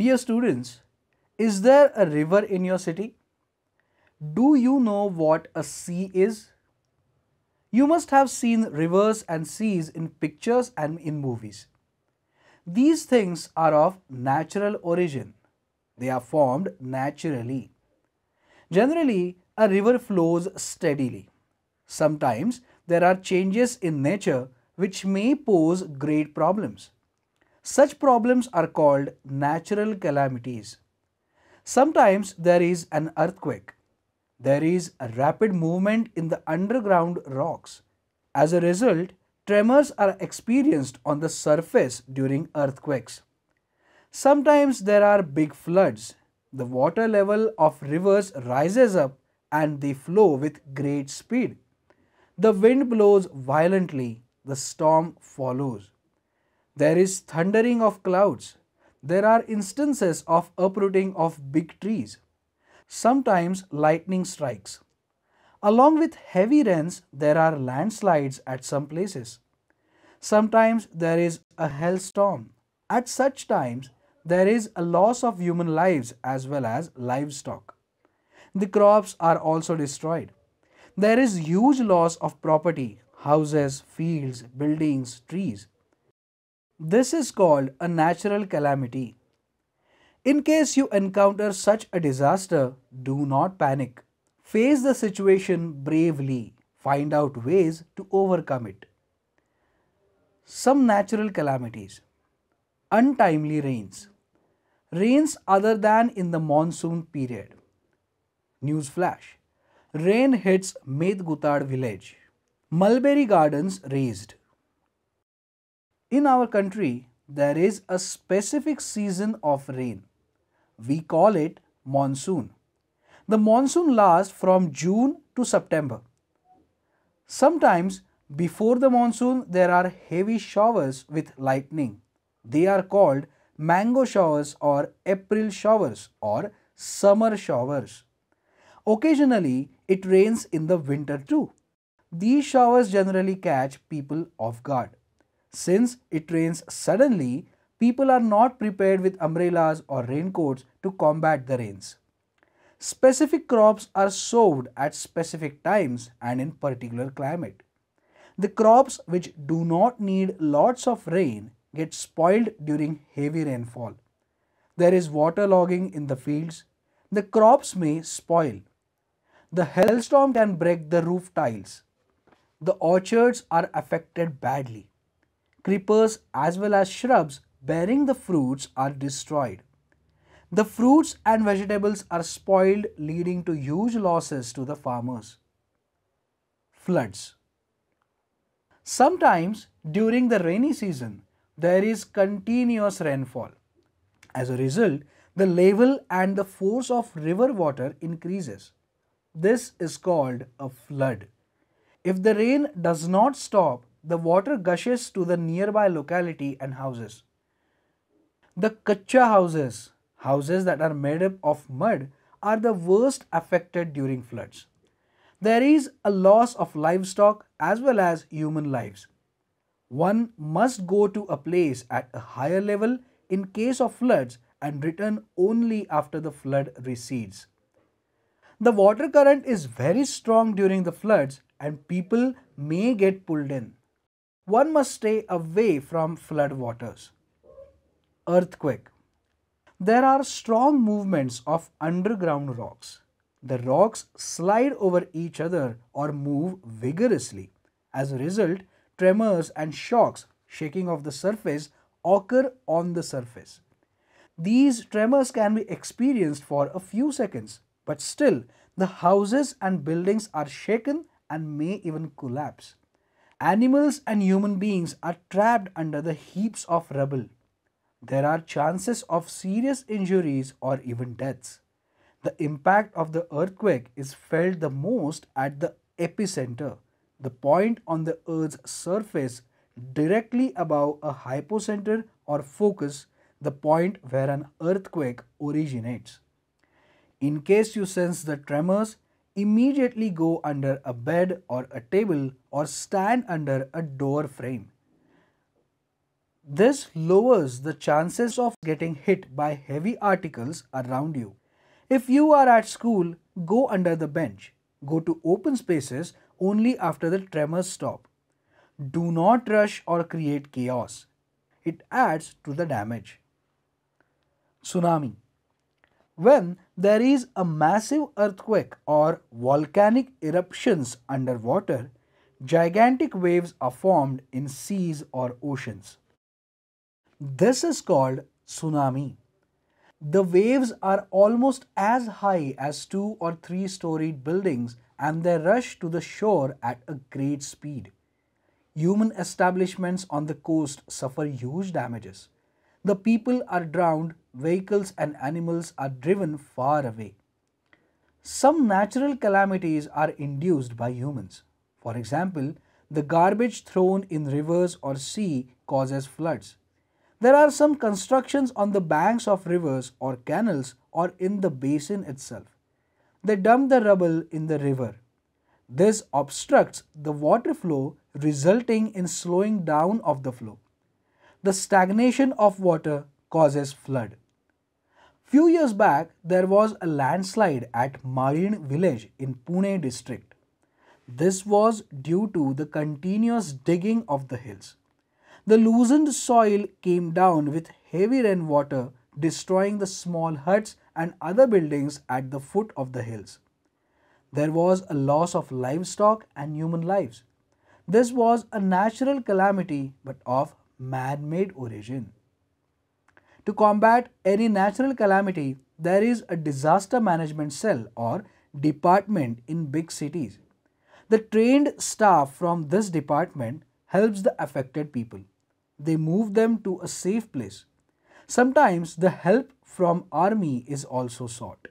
Dear students, is there a river in your city? Do you know what a sea is? You must have seen rivers and seas in pictures and in movies. These things are of natural origin. They are formed naturally. Generally, a river flows steadily. Sometimes there are changes in nature which may pose great problems. Such problems are called natural calamities. Sometimes there is an earthquake. There is a rapid movement in the underground rocks. As a result, tremors are experienced on the surface during earthquakes. Sometimes there are big floods. The water level of rivers rises up and they flow with great speed. The wind blows violently, the storm follows. There is thundering of clouds. There are instances of uprooting of big trees. Sometimes lightning strikes. Along with heavy rains, there are landslides at some places. Sometimes there is a hailstorm. At such times, there is a loss of human lives as well as livestock. The crops are also destroyed. There is huge loss of property, houses, fields, buildings, trees. This is called a natural calamity. In case you encounter such a disaster, do not panic. Face the situation bravely. Find out ways to overcome it. Some natural calamities. Untimely rains. Rains other than in the monsoon period. Newsflash. Rain hits Medgutad village. Mulberry gardens razed. In our country, there is a specific season of rain. We call it monsoon. The monsoon lasts from June to September. Sometimes before the monsoon there are heavy showers with lightning. They are called mango showers or April showers or summer showers. Occasionally it rains in the winter too. These showers generally catch people off guard. Since it rains suddenly, people are not prepared with umbrellas or raincoats to combat the rains. Specific crops are sowed at specific times and in particular climate. The crops which do not need lots of rain get spoiled during heavy rainfall. There is waterlogging in the fields. The crops may spoil. The hailstorm can break the roof tiles. The orchards are affected badly. Creepers as well as shrubs bearing the fruits are destroyed. The fruits and vegetables are spoiled, leading to huge losses to the farmers. Floods. Sometimes during the rainy season, there is continuous rainfall. As a result, the level and the force of river water increases. This is called a flood. If the rain does not stop, the water gushes to the nearby locality and houses. The kacha houses, houses that are made up of mud, are the worst affected during floods. There is a loss of livestock as well as human lives. One must go to a place at a higher level in case of floods and return only after the flood recedes. The water current is very strong during the floods and people may get pulled in. One must stay away from flood waters. Earthquake. There are strong movements of underground rocks. The rocks slide over each other or move vigorously. As a result, tremors and shocks, shaking of the surface, occur on the surface. These tremors can be experienced for a few seconds, but still the houses and buildings are shaken and may even collapse. Animals and human beings are trapped under the heaps of rubble. There are chances of serious injuries or even deaths. The impact of the earthquake is felt the most at the epicenter, the point on the Earth's surface directly above a hypocenter or focus, the point where an earthquake originates. In case you sense the tremors, immediately go under a bed or a table or stand under a door frame. This lowers the chances of getting hit by heavy articles around you. If you are at school, go under the bench. Go to open spaces only after the tremors stop. Do not rush or create chaos. It adds to the damage. Tsunami. When there is a massive earthquake or volcanic eruptions underwater, gigantic waves are formed in seas or oceans. This is called tsunami. The waves are almost as high as 2 or 3 storied buildings and they rush to the shore at a great speed. Human establishments on the coast suffer huge damages. The people are drowned, vehicles and animals are driven far away. Some natural calamities are induced by humans. For example, the garbage thrown in rivers or sea causes floods. There are some constructions on the banks of rivers or canals or in the basin itself. They dump the rubble in the river. This obstructs the water flow, resulting in slowing down of the flow. The stagnation of water causes flood. Few years back, there was a landslide at Marine village in Pune district. This was due to the continuous digging of the hills. The loosened soil came down with heavy rainwater, destroying the small huts and other buildings at the foot of the hills. There was a loss of livestock and human lives. This was a natural calamity but of man-made origin. To combat any natural calamity, there is a disaster management cell or department in big cities. The trained staff from this department helps the affected people. They move them to a safe place. Sometimes the help from army is also sought.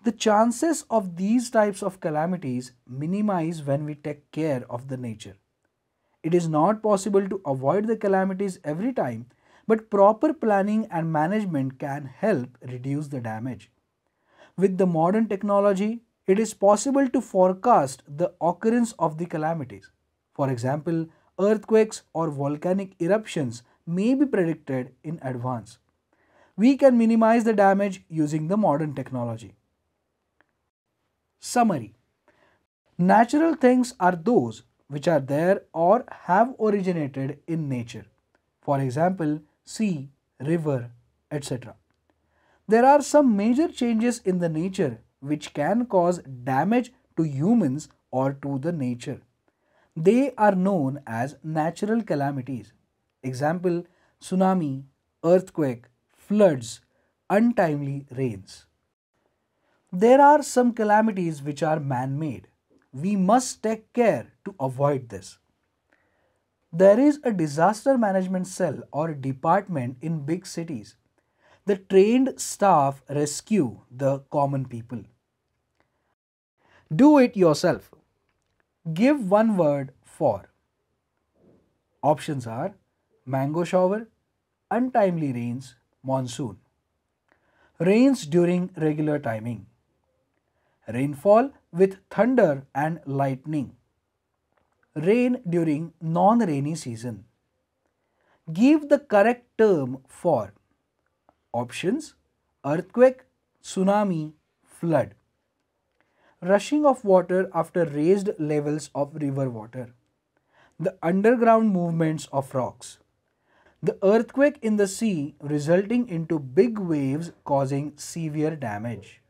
The chances of these types of calamities minimize when we take care of the nature. It is not possible to avoid the calamities every time, but proper planning and management can help reduce the damage. With the modern technology, it is possible to forecast the occurrence of the calamities. For example, earthquakes or volcanic eruptions may be predicted in advance. We can minimize the damage using the modern technology. Summary. Natural things are those which are there or have originated in nature. For example, sea, river, etc. There are some major changes in the nature which can cause damage to humans or to the nature. They are known as natural calamities. Example, tsunami, earthquake, floods, untimely rains. There are some calamities which are man-made. We must take care to avoid this. There is a disaster management cell or department in big cities. The trained staff rescue the common people. Do it yourself. Give one word for. Options are mango shower, untimely rains, monsoon. Rains during regular timing. Rainfall with thunder and lightning. Rain during non-rainy season. Give the correct term for. Options: earthquake, tsunami, flood. Rushing of water after raised levels of river water. The underground movements of rocks. The earthquake in the sea resulting into big waves causing severe damage.